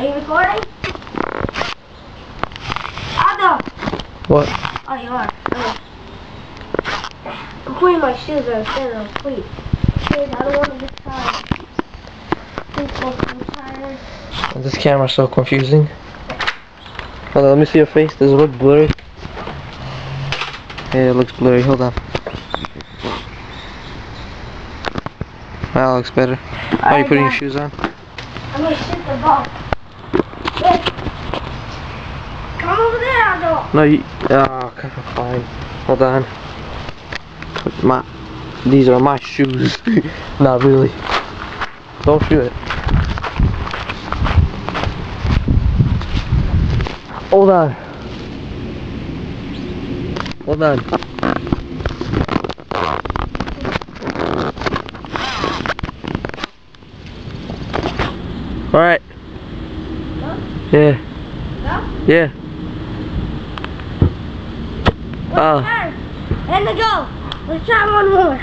Are you recording? Aldo! What? Oh, you are. Okay. I'm putting my shoes on instead of cleats. Kids, I don't want to get tired. Please don't get tired. This camera's so confusing. Hold on, let me see your face. Does it look blurry? Yeah, it looks blurry. Hold on. That looks better. How are you putting your shoes on? I'm gonna shoot the ball. Wait. Come over there, Aldo. No, you. Oh, fine. Hold on. These are my shoes. Not really. Don't shoot it. Hold on. Hold on. Alright. No? Yeah. No? Yeah. Let's go. Let's try one more.